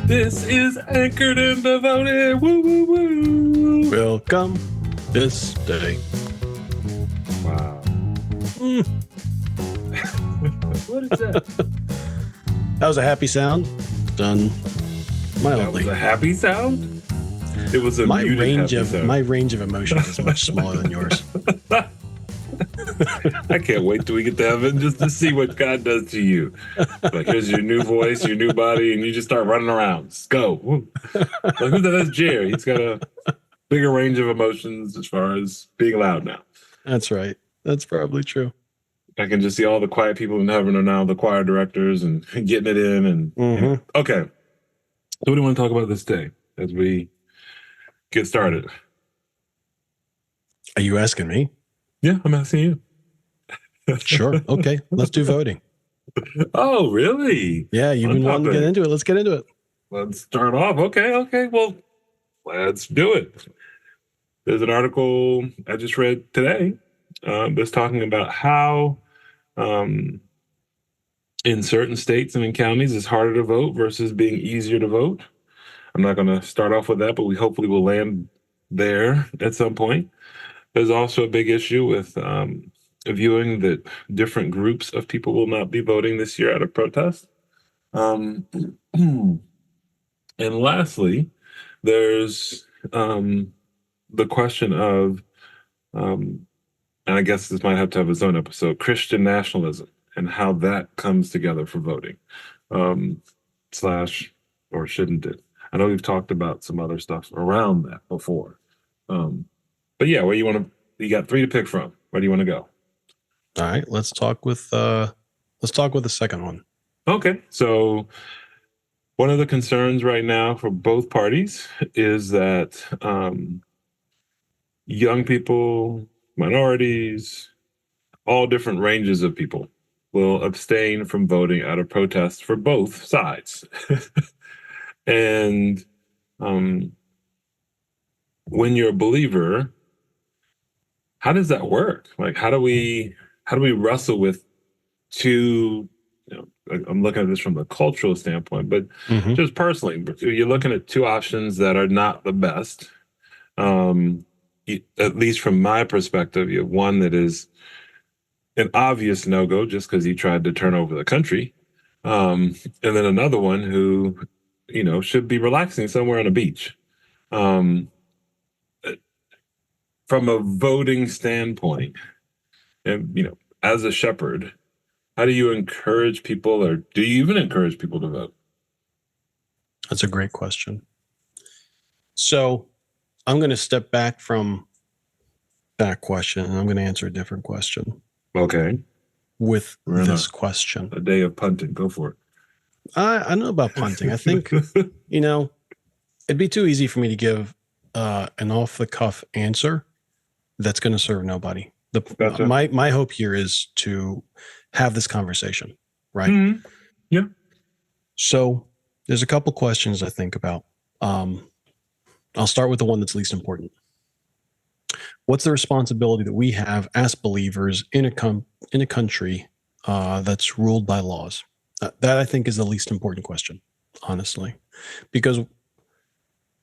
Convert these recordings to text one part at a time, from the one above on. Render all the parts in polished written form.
This is Anchored and Devoted. Woo, woo, woo. Welcome this day. Wow. What is that? That was a happy sound. Done That mildly. was a happy sound? It was a My muted range happy of sound. my range of emotions is much smaller than yours. I can't wait till we get to heaven just to see what God does to you. Like, here's your new voice, your new body, and you just start running around. Just go. Woo. Like, who's that? That's Jerry. He's got a bigger range of emotions as far as being loud now. That's right. That's probably true. I can just see all the quiet people in heaven are now the choir directors and getting it in. And okay. So what do you want to talk about this day as we get started? Are you asking me? Yeah, I'm asking you. Sure. Okay. Let's do voting. Oh, really? Yeah, you've been wanting to get into it. Let's get into it. Let's start off. Okay. Well, let's do it. There's an article I just read today that's talking about how in certain states and in counties it's harder to vote versus being easier to vote. I'm not going to start off with that, but we hopefully will land there at some point. There's also a big issue with viewing that different groups of people will not be voting this year out of protest. And lastly, there's the question of, and I guess this might have to have its own episode, Christian nationalism and how that comes together for voting, slash, or shouldn't it? I know we've talked about some other stuff around that before. But yeah, where you got 3 to pick from. Where do you want to go? All right. Let's talk with the second one. Okay. So one of the concerns right now for both parties is that young people, minorities, all different ranges of people will abstain from voting out of protest for both sides. And when you're a believer, how does that work? Like, how do we wrestle with two, I'm looking at this from a cultural standpoint, but just personally, you're looking at two options that are not the best. At least from my perspective, you have one that is an obvious no-go just because he tried to turn over the country. And then another one who, should be relaxing somewhere on a beach. From a voting standpoint, and, as a shepherd, how do you encourage people, or do you even encourage people to vote? That's a great question. So I'm going to step back from that question and I'm going to answer a different question. Okay. With this question. A day of punting. Go for it. I don't know about punting. I think, it'd be too easy for me to give an off-the-cuff answer that's going to serve nobody. Gotcha. My hope here is to have this conversation, right? Mm-hmm. Yeah. So there's a couple questions I think about. I'll start with the one that's least important. What's the responsibility that we have as believers in a country that's ruled by laws? That I think is the least important question, honestly, because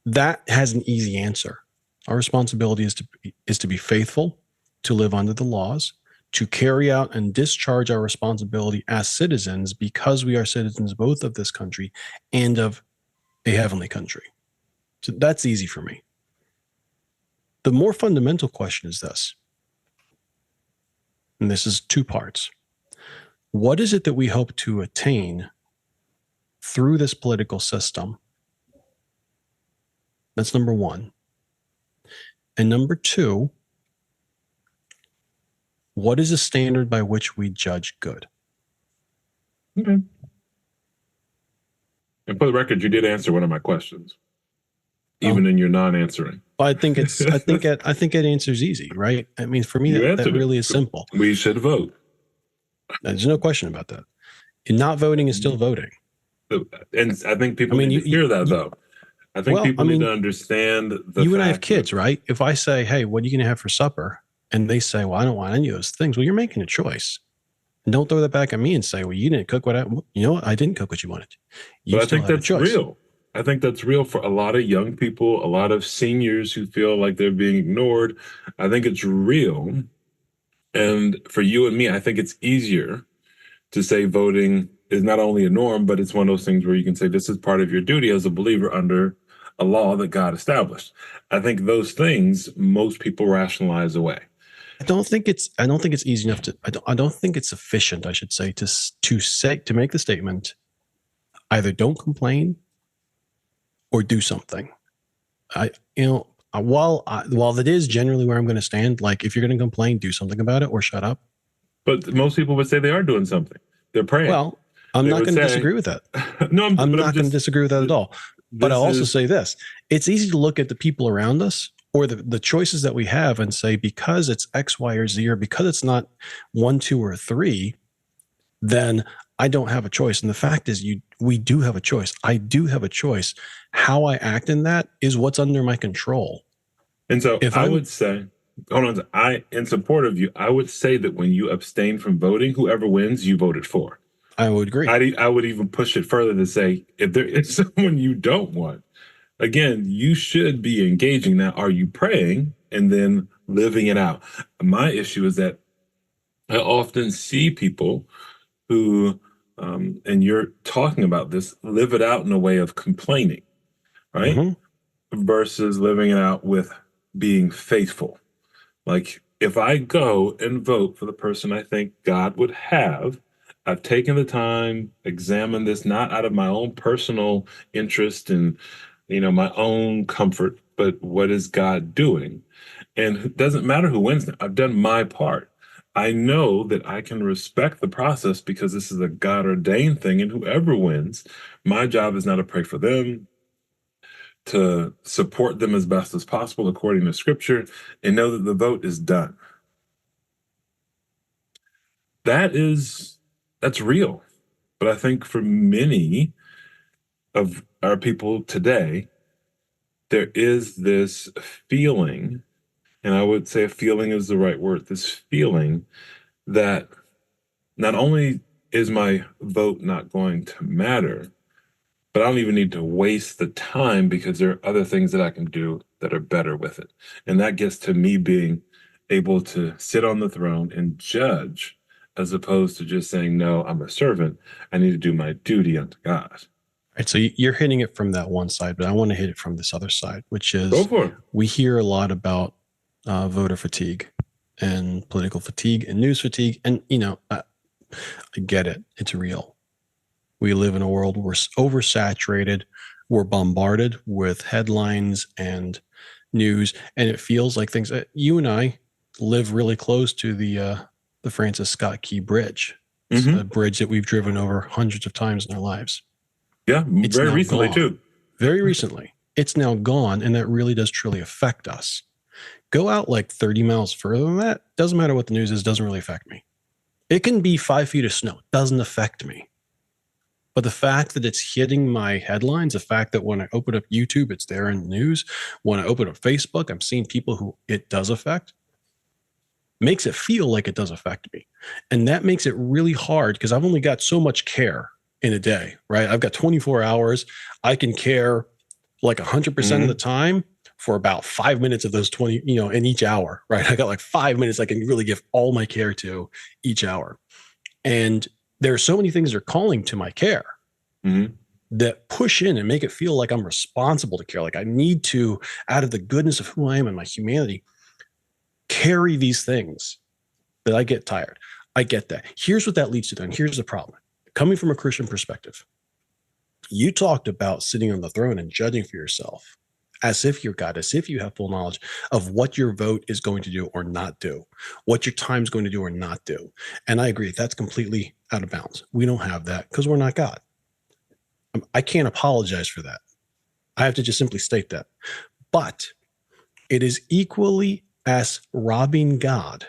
that has an easy answer. Our responsibility is to be faithful, to live under the laws, to carry out and discharge our responsibility as citizens because we are citizens both of this country and of a heavenly country. So that's easy for me. The more fundamental question is this, and this is 2 parts. What is it that we hope to attain through this political system? That's number 1. And number 2, what is the standard by which we judge good? Okay. And for the record, you did answer one of my questions, even in your non-answering. Well, I think it answers easy, right? I mean, for me, that really is simple. We should vote. There's no question about that. And not voting is still voting. And I think people need to hear that, though. I think people need to understand the You and I have kids, right? If I say, hey, what are you going to have for supper? And they say, well, I don't want any of those things. Well, you're making a choice. And don't throw that back at me and say, well, you didn't cook what I didn't cook what you wanted. But I think that's real. I think that's real for a lot of young people, a lot of seniors who feel like they're being ignored. I think it's real. And for you and me, I think it's easier to say voting is not only a norm, but it's one of those things where you can say this is part of your duty as a believer under a law that God established. I think those things most people rationalize away. I don't think it's easy enough to. I don't think it's sufficient. I should say to make the statement. Either don't complain or do something. While that is generally where I'm going to stand, like if you're going to complain, do something about it or shut up. But most people would say they are doing something. They're praying. Well, I'm They not would going to say, disagree with that. no, I'm but I'm not going to just, disagree with that at all. But I'll this also is, say this. It's easy to look at the people around us or the choices that we have and say, because it's X, Y, or Z, or because it's not 1, 2, or 3, then I don't have a choice. And the fact is, we do have a choice. I do have a choice. How I act in that is what's under my control. and so If I I'm, would say, hold on, in support of you, I would say that when you abstain from voting, whoever wins, you voted for. I would agree. I would even push it further to say if there is someone you don't want, again, you should be engaging. Now, are you praying and then living it out? My issue is that I often see people who, and you're talking about this, live it out in a way of complaining, right? Mm-hmm. Versus living it out with being faithful. Like if I go and vote for the person I think God would have, I've taken the time, examined this not out of my own personal interest and my own comfort, but what is God doing? And it doesn't matter who wins. I've done my part. I know that I can respect the process because this is a God ordained thing, and whoever wins, my job is not to pray for them, to support them as best as possible according to scripture, and know that the vote is done. That's real. But I think for many of our people today, there is this feeling, and I would say a feeling is the right word, this feeling that not only is my vote not going to matter, but I don't even need to waste the time because there are other things that I can do that are better with it. And that gets to me being able to sit on the throne and judge as opposed to just saying, no, I'm a servant. I need to do my duty unto God. Right. So you're hitting it from that one side, but I want to hit it from this other side, which Go is for it. we hear a lot about voter fatigue and political fatigue and news fatigue. And, I get it. It's real. We live in a world where we're oversaturated. We're bombarded with headlines and news, and it feels like things that you and I live really close to the Francis Scott Key Bridge. It's a Mm-hmm. bridge that we've driven over hundreds of times in our lives. Yeah, It's very now recently gone. too. Very recently. It's now gone, and that really does truly affect us. Go out like 30 miles further than that. Doesn't matter what the news is, doesn't really affect me. It can be 5 feet of snow, doesn't affect me. But the fact that it's hitting my headlines, the fact that when I open up YouTube, it's there in the news. When I open up Facebook, I'm seeing people who it does affect, makes it feel like it does affect me. And that makes it really hard because I've only got so much care in a day, right? I've got 24 hours. I can care like 100% of the Mm-hmm. time for about 5 minutes of those 20, in each hour, right? I got like 5 minutes I can really give all my care to each hour. And there are so many things that are calling to my care Mm-hmm. that push in and make it feel like I'm responsible to care. Like I need to, out of the goodness of who I am and my humanity, carry these things that I get tired. I get that. Here's what that leads to, then. Here's the problem. Coming from a Christian perspective, you talked about sitting on the throne and judging for yourself as if you're God, as if you have full knowledge of what your vote is going to do or not do, what your time's going to do or not do. And I agree, that's completely out of bounds. We don't have that because we're not God. I can't apologize for that. I have to just simply state that. But it is equally as robbing God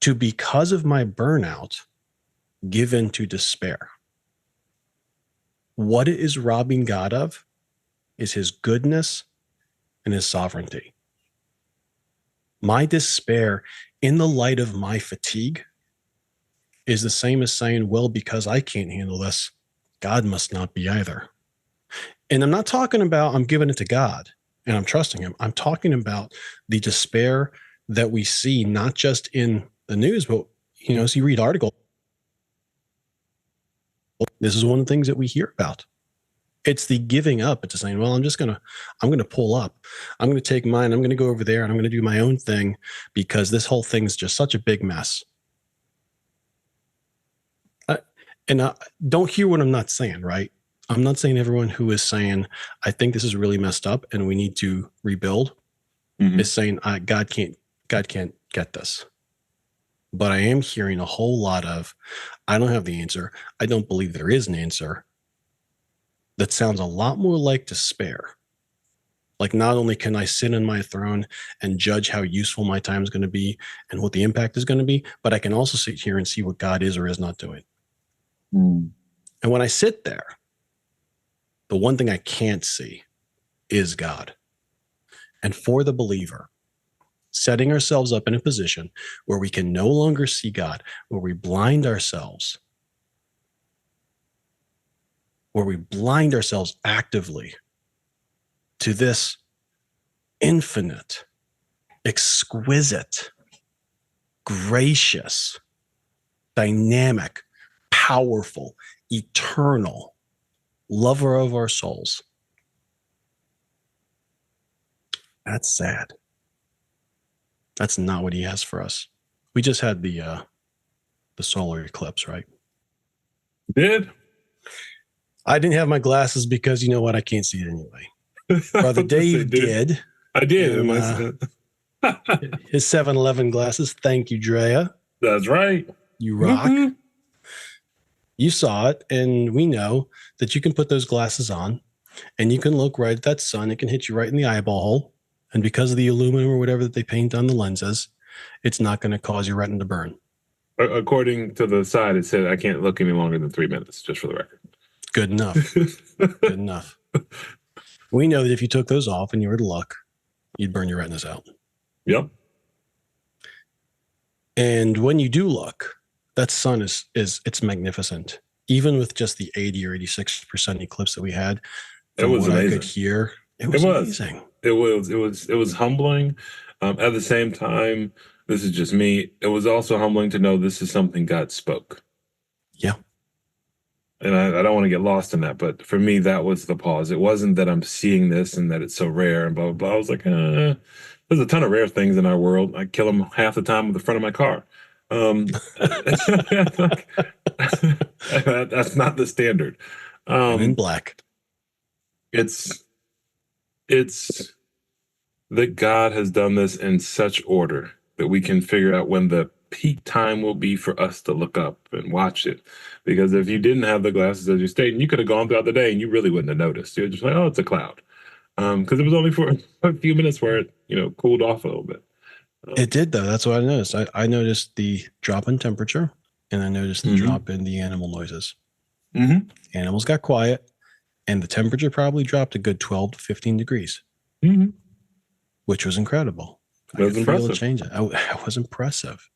to, because of my burnout, give in to despair. What it is robbing God of is his goodness and his sovereignty. My despair in the light of my fatigue is the same as saying, well, because I can't handle this, God must not be either. And I'm not talking about I'm giving it to God and I'm trusting him. I'm talking about the despair that we see, not just in the news, but, as you read articles, this is one of the things that we hear about. It's the giving up. It's saying, well, I'm going to pull up. I'm going to take mine. I'm going to go over there and I'm going to do my own thing because this whole thing's just such a big mess. Don't hear what I'm not saying, right? I'm not saying everyone who is saying, I think this is really messed up and we need to rebuild is saying, God can't get this. But I am hearing a whole lot of, I don't have the answer. I don't believe there is an answer. That sounds a lot more like despair. Like, not only can I sit on my throne and judge how useful my time is going to be and what the impact is going to be, but I can also sit here and see what God is or is not doing. And when I sit there, the one thing I can't see is God. And for the believer, setting ourselves up in a position where we can no longer see God, where we blind ourselves, actively to this infinite, exquisite, gracious, dynamic, powerful, eternal lover of our souls. That's sad. That's not what he has for us. We just had the solar eclipse, right? Did? I didn't have my glasses because you know what? I can't see it anyway. Brother Dave did. I did. And, his 7-Eleven glasses. Thank you, Drea. That's right. You rock. You saw it, and we know that you can put those glasses on, and you can look right at that sun. It can hit you right in the eyeball hole. And because of the aluminum or whatever that they paint on the lenses, it's not going to cause your retina to burn. According to the side, it said I can't look any longer than 3 minutes, just for the record. Good enough. Good enough. We know that if you took those off and you were to look, you'd burn your retinas out. Yep. And when you do look, that sun is it's magnificent. Even with just the 80 or 86% eclipse that we had, from what amazing. I could hear, it was amazing. It was humbling. At the same time, this is just me. It was also humbling to know this is something God spoke. Yeah. And I don't want to get lost in that, but for me, that was the pause. It wasn't that I'm seeing this and that it's so rare and blah, blah, blah. I was like, there's a ton of rare things in our world. I kill them half the time with the front of my car. That's not the standard. I'm in black. It's that God has done this in such order that we can figure out when the peak time will be for us to look up and watch it. Because if you didn't have the glasses, as you stated, you could have gone throughout the day and you really wouldn't have noticed. You're just like, oh, it's a cloud. Because it was only for a few minutes where it, cooled off a little bit. It did, though. That's what I noticed. I noticed the drop in temperature, and I noticed the drop in the animal noises. Animals got quiet, and the temperature probably dropped a good 12 to 15 degrees, which was incredible. That was impressive. Change it. It was impressive.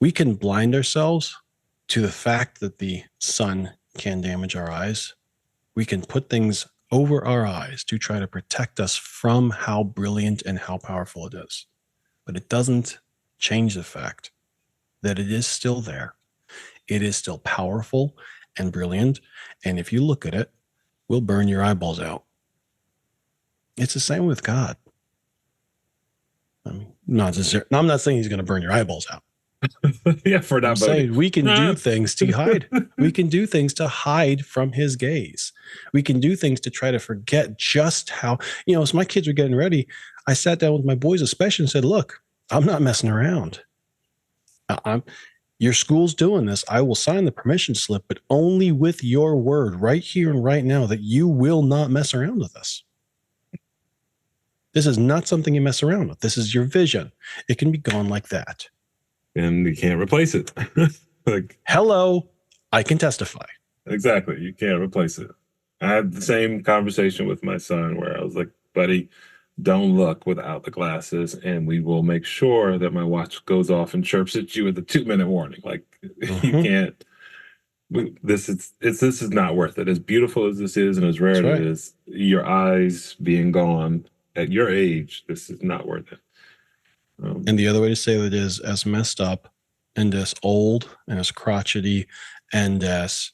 We can blind ourselves to the fact that the sun can damage our eyes. We can put things over our eyes to try to protect us from how brilliant and how powerful it is. But it doesn't change the fact that it is still there. It is still powerful and brilliant. And if you look at it, we'll burn your eyeballs out. It's the same with God. I mean, I'm not saying he's going to burn your eyeballs out. Yeah, for that. I'm saying we can do things to hide. We can do things to hide from his gaze. We can do things to try to forget just how, as my kids were getting ready, I sat down with my boys especially and said, look, I'm not messing around. Your school's doing this. I will sign the permission slip, but only with your word right here and right now that you will not mess around with this. This is not something you mess around with. This is your vision. It can be gone like that. And you can't replace it. Hello, I can testify. Exactly. You can't replace it. I had the same conversation with my son where I was like, buddy, don't look without the glasses, and we will make sure that my watch goes off and chirps at you with a 2-minute warning. Like, you can't. This is not worth it. As beautiful as this is and as rare as That's it right. is, your eyes being gone at your age, this is not worth it. And the other way to say it is as messed up and as old and as crotchety and as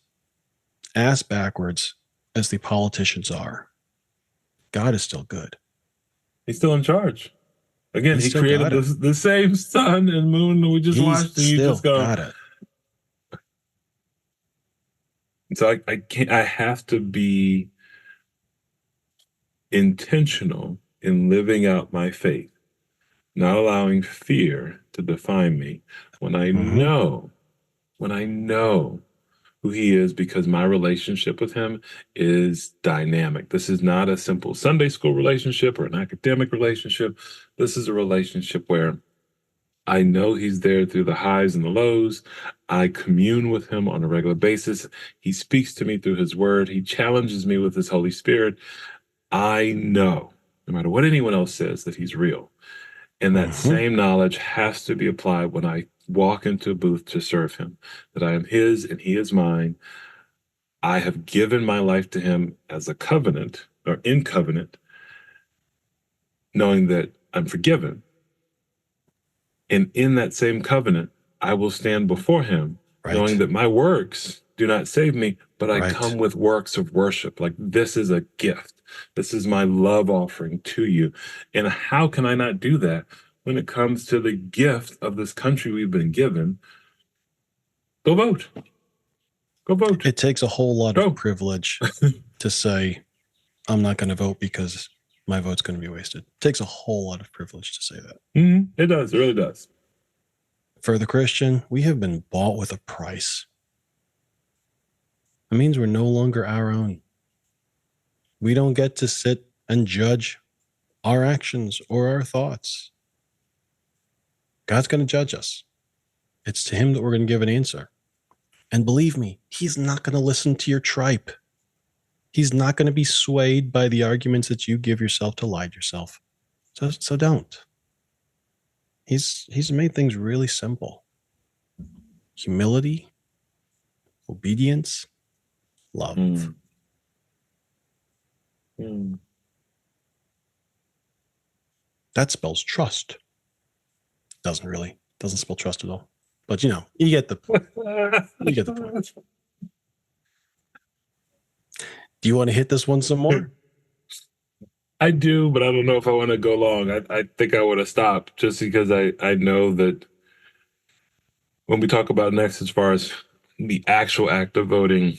ass backwards as the politicians are, God is still good. He's still in charge. Again, He's he still created got it. the same sun and moon that we just He's watched, and you still just go. got it. So I can't. I have to be intentional in living out my faith, not allowing fear to define me. When I know who he is, because my relationship with him is dynamic. This is not a simple Sunday school relationship or an academic relationship. This is a relationship where I know he's there through the highs and the lows. I commune with him on a regular basis. He speaks to me through his word. He challenges me with his Holy Spirit. I know, no matter what anyone else says, that he's real. And that same knowledge has to be applied when I walk into a booth to serve him, that I am his and he is mine. I have given my life to him as a covenant or in covenant, knowing that I'm forgiven. And in that same covenant, I will stand before him, knowing that my works do not save me, but I come with works of worship. Like, this is a gift. This is my love offering to you. And how can I not do that when it comes to the gift of this country we've been given? Go vote. Go vote. It takes a whole lot of privilege to say, I'm not going to vote because my vote's going to be wasted. It takes a whole lot of privilege to say that. It does. It really does. For the Christian, we have been bought with a price. It means we're no longer our own. We don't get to sit and judge our actions or our thoughts. God's going to judge us. It's to him that we're going to give an answer. And believe me, he's not going to listen to your tripe. He's not going to be swayed by the arguments that you give yourself to lie to yourself. So don't. He's made things really simple. Humility, obedience, love. That spells trust. Doesn't spell trust at all. But you get the point. Do you want to hit this one some more? I do, but I don't know if I want to go long. I think I want to stop just because I know that when we talk about next, as far as the actual act of voting,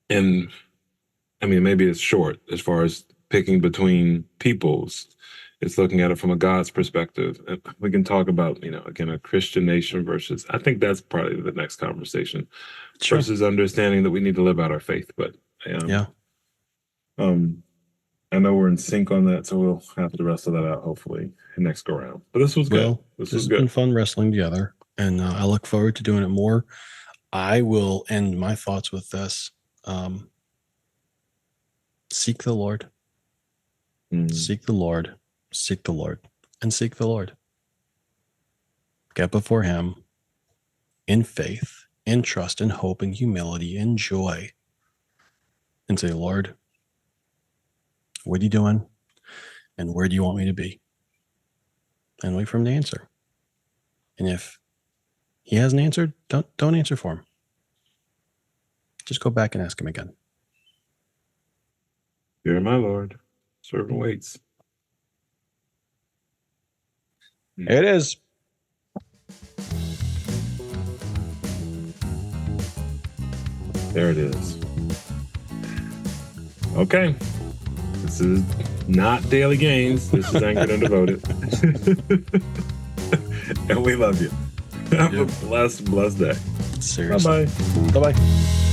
and I mean, maybe it's short as far as picking between peoples. It's looking at it from a God's perspective. We can talk about, again, a Christian nation versus, I think that's probably the next conversation, versus understanding that we need to live out our faith. But I know we're in sync on that, so we'll have the rest of that out hopefully next go round. But this was good. This was good. Been fun wrestling together, and I look forward to doing it more. I will end my thoughts with this: seek the Lord, seek the Lord, seek the Lord, and seek the Lord. Get before Him in faith, in trust, in hope, in humility, in joy, and say, Lord, what are you doing? And where do you want me to be? And wait for him to answer. And if he hasn't answered, don't answer for him. Just go back and ask him again. Hear my Lord, servant waits. It is. There it is. Okay. This is not Daily Gains. This is Anchored and Devoted. And we love you. Have a blessed day. Seriously. Bye-bye. Bye-bye.